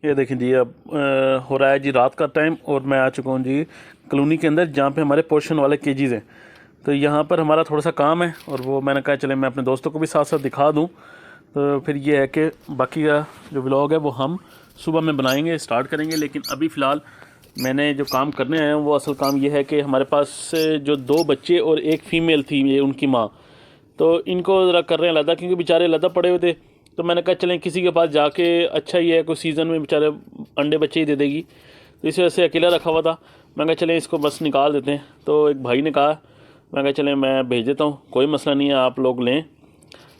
ये देखें जी, अब हो रहा है जी रात का टाइम और मैं आ चुका हूँ जी कॉलोनी के अंदर जहाँ पे हमारे पोर्शन वाले केजीज़ हैं। तो यहाँ पर हमारा थोड़ा सा काम है और वो मैंने कहा चले मैं अपने दोस्तों को भी साथ साथ दिखा दूँ। तो फिर ये है कि बाकी का जो व्लॉग है वो हम सुबह में बनाएंगे, स्टार्ट करेंगे। लेकिन अभी फ़िलहाल मैंने जो काम करने आया हूँ वो असल काम ये है कि हमारे पास जो 2 बच्चे और एक फ़ीमेल थी, ये उनकी माँ, तो इनको ज़रा कर रहे हैं अलग, क्योंकि बेचारे अलग पड़े हुए थे। तो मैंने कहा चलें किसी के पास जाके, अच्छा ही है कोई सीज़न में बेचारे अंडे बच्चे ही दे देगी। तो इस वजह से अकेला रखा हुआ था। मैं कहा चलें इसको बस निकाल देते हैं। तो एक भाई ने कहा, मैं कहा चलें मैं भेज देता हूँ, कोई मसला नहीं है, आप लोग लें,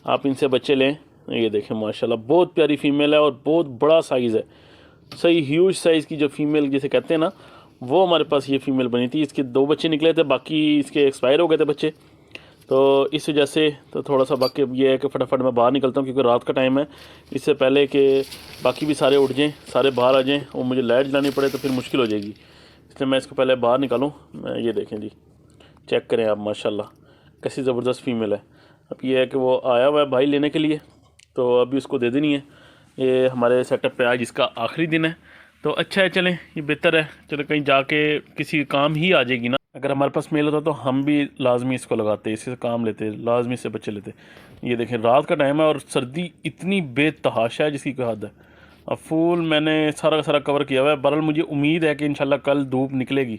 आप इनसे बच्चे लें। ये देखें माशाल्लाह बहुत प्यारी फ़ीमेल है और बहुत बड़ा साइज़ है, सही ह्यूज साइज़ की जो फ़ीमेल जिसे कहते हैं ना, वो हमारे पास ये फ़ीमेल बनी थी। इसके 2 बच्चे निकले थे, बाकी इसके एक्सपायर हो गए थे बच्चे। तो इस वजह से तो थोड़ा सा बाकी ये है कि फटाफट मैं बाहर निकलता हूँ, क्योंकि रात का टाइम है। इससे पहले कि बाकी भी सारे उठ जाएँ, सारे बाहर आ जाएँ और मुझे लाइट जलानी पड़े तो फिर मुश्किल हो जाएगी, इसलिए मैं इसको पहले बाहर निकालूँ। ये देखें जी, चेक करें आप, माशाल्लाह कैसी ज़बरदस्त फ़ीमेल है। अब ये है कि वो आया हुआ है भाई लेने के लिए, तो अभी उसको दे देनी है। ये हमारे सेटअप पे आज इसका आखिरी दिन है, तो अच्छा है, चलें ये बेहतर है। चलो कहीं जाके किसी काम ही आ जाएगी ना। अगर हमारे पास मेल होता तो हम भी लाजमी इसको लगाते, इसी से काम लेते, लाजमी से बच्चे लेते। ये देखें रात का टाइम है और सर्दी इतनी बेतहाशा है जिसकी कोई हद है। अब फुल मैंने सारा का सारा कवर किया हुआ है। बहरहाल मुझे उम्मीद है कि इंशाल्लाह कल धूप निकलेगी,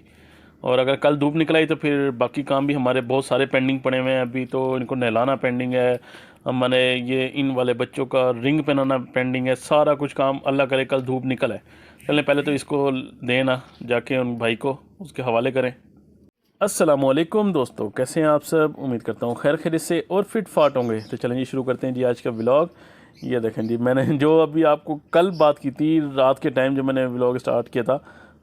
और अगर कल धूप निकल आई तो फिर बाकी काम भी हमारे बहुत सारे पेंडिंग पड़े हुए हैं। अभी तो इनको नहलाना पेंडिंग है, मैंने ये इन वाले बच्चों का रिंग पहनाना पेंडिंग है, सारा कुछ काम अल्लाह करे कल धूप निकल है। चलें पहले तो इसको देना जाके उन भाई को उसके हवाले करें। अस्सलामुअलैकुम दोस्तों, कैसे हैं आप सब? उम्मीद करता हूँ खैर खैरियत से और फिट फाट होंगे। तो चलें जी शुरू करते हैं जी आज का व्लॉग। ये देखें जी, मैंने जो अभी आपको कल बात की थी रात के टाइम, जो मैंने व्लॉग स्टार्ट किया था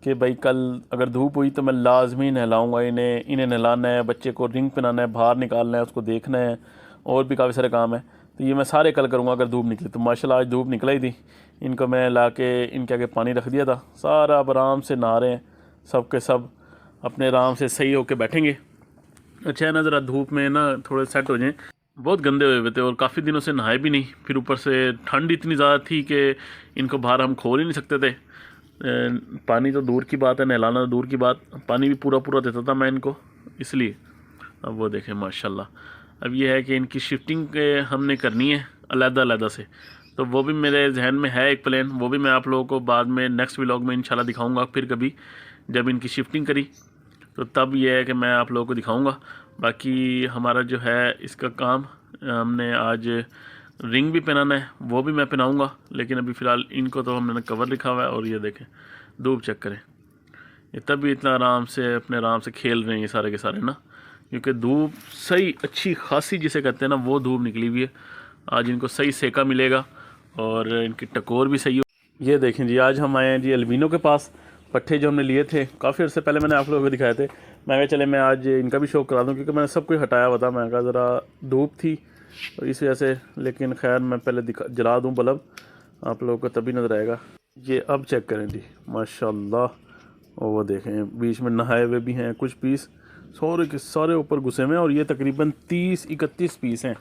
कि भाई कल अगर धूप हुई तो मैं लाजमी नहलाऊँगा इन्हें नहलाना है, बच्चे को रिंग पहनाना है, बाहर निकालना है, उसको देखना है, और भी काफ़ी सारे काम है। तो ये मैं सारे कल करूँगा अगर धूप निकली। तो माशाल्लाह आज धूप निकला ही थी। इनको मैं ला के इनके आगे पानी रख दिया था, सारा अब आराम से नहा रहे हैं, सब के सब अपने आराम से सही होके बैठेंगे। अच्छा है ना, ज़रा धूप में ना थोड़े सेट हो जाएं। बहुत गंदे हुए थे और काफ़ी दिनों से नहाए भी नहीं, फिर ऊपर से ठंड इतनी ज़्यादा थी कि इनको बाहर हम खोल ही नहीं सकते थे। पानी तो दूर की बात है, नहलाना तो दूर की बात, पानी भी पूरा पूरा देता था मैं इनको, इसलिए। अब वो देखें माशाल्लाह। अब ये है कि इनकी शिफ्टिंग हमने करनी है अलग-अलग से, तो वो भी मेरे जहन में है एक प्लान। वो भी मैं आप लोगों को बाद में नेक्स्ट व्लॉग में इंशाल्लाह दिखाऊंगा, फिर कभी जब इनकी शिफ्टिंग करी तो तब ये है कि मैं आप लोगों को दिखाऊंगा। बाकी हमारा जो है इसका काम, हमने आज रिंग भी पहनाना है, वो भी मैं पहनाऊंगा। लेकिन अभी फ़िलहाल इनको तो हमने कवर लिखा हुआ है। और ये देखें धूप चेक करें, ये तब भी इतना आराम से अपने आराम से खेल रहे हैं ये सारे के सारे ना, क्योंकि धूप सही अच्छी खासी जिसे कहते हैं ना, वो धूप निकली हुई है। आज इनको सही सेका मिलेगा और इनकी टकोर भी सही हो। ये देखें जी, आज हम आए हैं जी अल्बिनो के पास। पट्ठे जो हमने लिए थे काफ़ी अर्से पहले मैंने आप लोगों को दिखाए थे, मैं कहा चले मैं आज इनका भी शौक़ करा दूँ, क्योंकि मैंने सब कुछ हटाया हुआ था। मैं कहा ज़रा धूप थी तो इस वजह से, लेकिन खैर मैं पहले जला दूँ बल्ब, आप लोगों को तभी नज़र आएगा। ये अब चेक करें जी माशाल्लाह, और वो देखें बीच में नहाए हुए भी हैं कुछ पीस, सारे के सारे ऊपर घुसे हुए हैं। और ये तकरीबन 30-31 पीस हैं।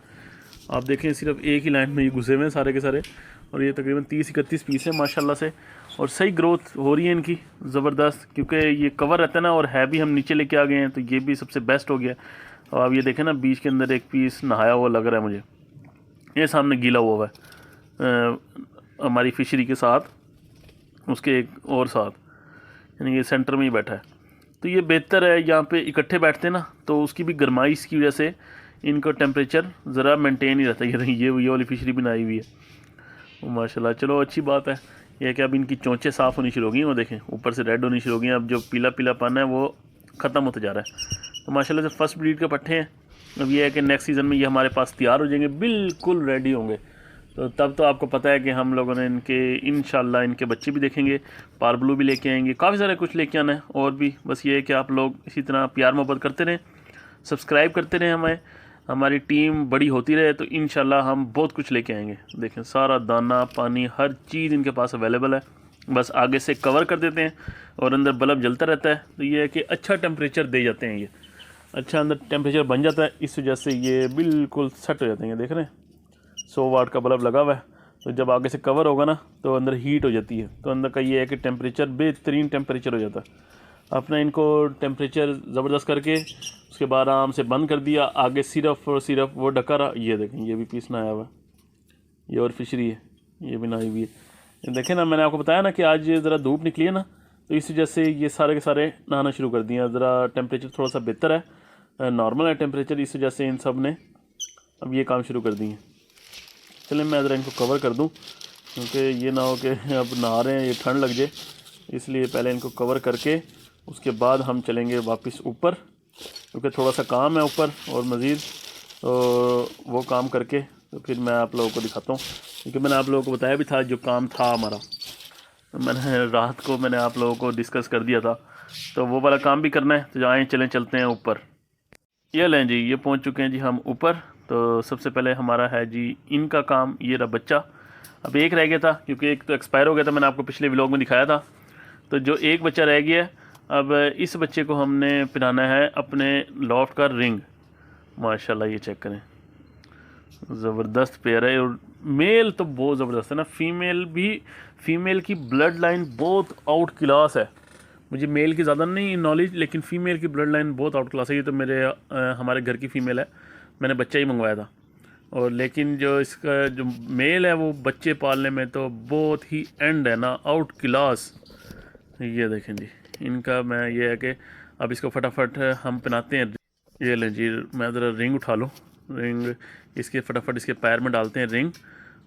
आप देखें सिर्फ एक ही लाइन में ये घुसे हुए हैं सारे के सारे, और ये तकरीबन 30-31 पीस है माशाल्लाह से। और सही ग्रोथ हो रही है इनकी ज़बरदस्त, क्योंकि ये कवर रहता है ना, और है भी हम नीचे लेके आ गए हैं, तो ये भी सबसे बेस्ट हो गया। और आप ये देखें ना, बीच के अंदर एक पीस नहाया हुआ लग रहा है मुझे, ये सामने गीला हुआ है हमारी फिशरी के साथ, उसके एक और साथ, यानी ये सेंटर में ही बैठा है। तो ये बेहतर है, यहाँ पे इकट्ठे बैठते हैं ना, तो उसकी भी गर्माइश की वजह से इनका टेम्परेचर ज़रा मेंटेन ही रहता है। ये वाली फिशरी बनाई हुई है माशाल्लाह। चलो अच्छी बात है, यह है कि अब इनकी चोंचें साफ़ होनी शुरू हो गई, वो देखें ऊपर से रेड होनी शुरू हो गई। अब जो पीला पीला पाना है वो ख़त्म होता जा रहा है। तो माशाल्लाह से फर्स्ट ब्रीड के पट्ठे हैं। अब ये है कि नेक्स्ट सीज़न में ये हमारे पास तैयार हो जाएंगे, बिल्कुल रेडी होंगे। तो तब तो आपको पता है कि हम लोगों ने इनके इंशाल्लाह इनके बच्चे भी देखेंगे, पारब्लू भी लेके आएंगे, काफ़ी सारे कुछ लेके आना है और भी। बस ये है कि आप लोग इसी तरह प्यार मोहब्बत करते रहें, सब्सक्राइब करते रहें हमें, हमारी टीम बड़ी होती रहे, तो इंशाल्लाह हम बहुत कुछ लेके आएंगे। देखें सारा दाना पानी हर चीज़ इनके पास अवेलेबल है, बस आगे से कवर कर देते हैं और अंदर बल्ब जलता रहता है। तो ये है कि अच्छा टेम्परेचर दे जाते हैं, ये अच्छा अंदर टेम्परेचर बन जाता है, इस वजह से ये बिल्कुल सेट हो जाते हैं। देख रहे हैं 100 वाट का बल्ब लगा हुआ है, तो जब आगे से कवर होगा ना तो अंदर हीट हो जाती है। तो अंदर का ये है कि टेम्परेचर बेहतरीन टेम्परेचर हो जाता है। आपने इनको टेम्परेचर ज़बरदस्त करके उसके बाद आराम से बंद कर दिया। आगे सिर्फ और सिर्फ वो ढका रहा। ये देखें, ये भी पीस ना आया हुआ, ये और फिशरी है, ये भी ना आई हुई है। देखें ना, मैंने आपको बताया ना कि आज ज़रा धूप निकली है ना, तो इस वजह से ये सारे के सारे नहाना शुरू कर दिए। ज़रा टेम्परेचर थोड़ा सा बेहतर है, नॉर्मल है टेम्परेचर, इस वजह से इन सब ने अब ये काम शुरू कर दिए। चलें मैं ज़रा इनको कवर कर दूं, क्योंकि ये ना हो कि अब नहा रहे हैं ये ठंड लग जाए, इसलिए पहले इनको कवर करके उसके बाद हम चलेंगे वापस ऊपर, क्योंकि थोड़ा सा काम है ऊपर और मज़ीद, तो वो काम करके तो फिर मैं आप लोगों को दिखाता हूँ। क्योंकि मैंने आप लोगों को बताया भी था जो काम था हमारा, तो मैंने रात को मैंने आप लोगों को डिस्कस कर दिया था, तो वो वाला काम भी करना है। तो जाएँ चलते हैं ऊपर। ये लें जी, ये पहुंच चुके हैं जी हम ऊपर। तो सबसे पहले हमारा है जी इनका काम। ये रहा बच्चा, अब एक रह गया था क्योंकि एक तो एक्सपायर हो गया था, मैंने आपको पिछले व्लॉग में दिखाया था। तो जो एक बच्चा रह गया है, अब इस बच्चे को हमने पहनाना है अपने लॉफ्ट का रिंग। माशाल्लाह ये चेक करें, ज़बरदस्त पेयर है। और मेल तो बहुत ज़बरदस्त है ना, फीमेल की ब्लड लाइन बहुत आउट क्लास है। मुझे मेल की ज़्यादा नहीं नॉलेज, लेकिन फ़ीमेल की ब्लड लाइन बहुत आउट क्लास है। ये तो हमारे घर की फ़ीमेल है, मैंने बच्चा ही मंगवाया था। और लेकिन जो इसका जो मेल है वो बच्चे पालने में तो बहुत ही एंड है ना, आउट क्लास। ये देखें जी, इनका मैं ये है कि अब इसको फटाफट हम पहनाते हैं। ये लें जी, मैं ज़रा रिंग उठा लूँ, रिंग इसके फटाफट इसके पैर में डालते हैं रिंग।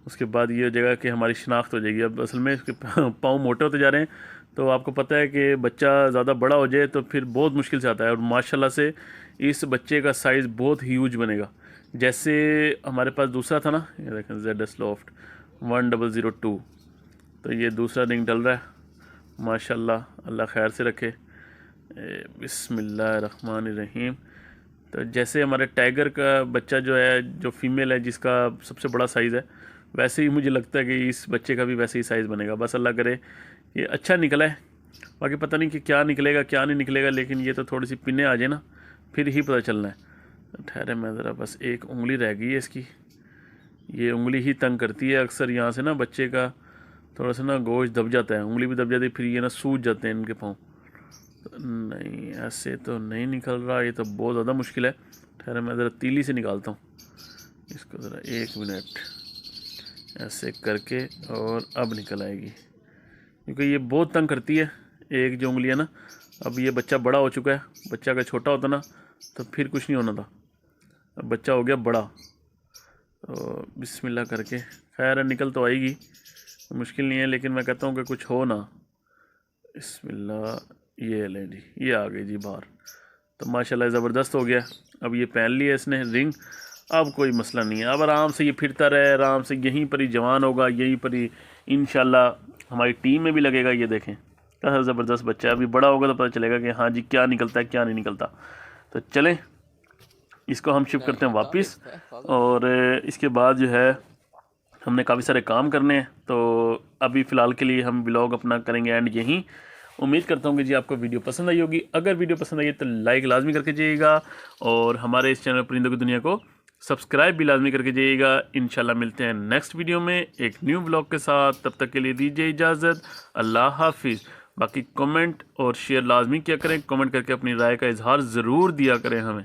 उसके बाद ये हो जाएगा कि हमारी शनाख्त हो जाएगी। अब असल में इसके पाँव मोटे होते जा रहे हैं, तो आपको पता है कि बच्चा ज़्यादा बड़ा हो जाए तो फिर बहुत मुश्किल से आता है। और माशाल्लाह से इस बच्चे का साइज़ बहुत ह्यूज बनेगा। जैसे हमारे पास दूसरा था ना, ये देखें ZS लॉफ्ट 1002, तो ये दूसरा रिंग डल रहा है। माशाल्लाह, अल्लाह खैर से रखे। बिस्मिल्लाहिर्रहमानिर्रहीम। तो जैसे हमारे टाइगर का बच्चा जो है, जो फीमेल है जिसका सबसे बड़ा साइज़ है, वैसे ही मुझे लगता है कि इस बच्चे का भी वैसे ही साइज़ बनेगा। बस अल्लाह करे कि अच्छा निकला है। बाकी पता नहीं कि क्या निकलेगा क्या नहीं निकलेगा, लेकिन ये तो थोड़ी सी पिने आ जाए ना, फिर ही पता चलना है। तो ठहरे मैं ज़रा, बस एक उंगली रह गई है इसकी, ये उंगली ही तंग करती है अक्सर। यहाँ से ना बच्चे का थोड़ा सा ना गोश्त दब जाता है, उंगली भी दब जाती है, फिर ये ना सूज जाते हैं इनके पाँव। नहीं, ऐसे तो नहीं निकल रहा, ये तो बहुत ज़्यादा मुश्किल है। ठहरे मैं ज़रा तीली से निकालता हूँ इसको, ज़रा 1 मिनट ऐसे करके, और अब निकल आएगी। क्योंकि ये बहुत तंग करती है एक जो उंगली है ना। अब ये बच्चा बड़ा हो चुका है, बच्चा अगर छोटा होता ना तो फिर कुछ नहीं होना था। अब बच्चा हो गया बड़ा, तो बिस्मिल्लाह करके, खैर निकल तो आएगी, मुश्किल नहीं है, लेकिन मैं कहता हूँ कि कुछ हो ना। बिस्मिल्लाह, ये ले जी, ये आ गई जी बाहर। तो माशाल्लाह ज़बरदस्त हो गया। अब ये पहन लिया इसने रिंग, अब कोई मसला नहीं है। अब आराम से ये फिरता रहे, आराम से यहीं पर ही जवान होगा, यहीं पर ही इंशाल्लाह हमारी टीम में भी लगेगा। ये देखें कैसा ज़बरदस्त बच्चा है। अभी बड़ा होगा तो पता चलेगा कि हाँ जी क्या निकलता है क्या नहीं निकलता। तो चलें इसको हम शिफ्ट करते हैं वापस, और इसके बाद जो है हमने काफ़ी सारे काम करने हैं। तो अभी फ़िलहाल के लिए हम व्लॉग अपना करेंगे एंड यहीं। उम्मीद करता हूँ कि जी आपको वीडियो पसंद आई होगी। अगर वीडियो पसंद आई तो लाइक लाजमी करके जाइएगा, और हमारे इस चैनल परिंदों की दुनिया को सब्सक्राइब भी लाजमी करके जाइएगा। इंशाल्लाह मिलते हैं नेक्स्ट वीडियो में एक न्यू व्लॉग के साथ। तब तक के लिए दीजिए इजाज़त, अल्लाह हाफिज़। बाकी कमेंट और शेयर लाजमी किया करें, कमेंट करके अपनी राय का इजहार ज़रूर दिया करें हमें।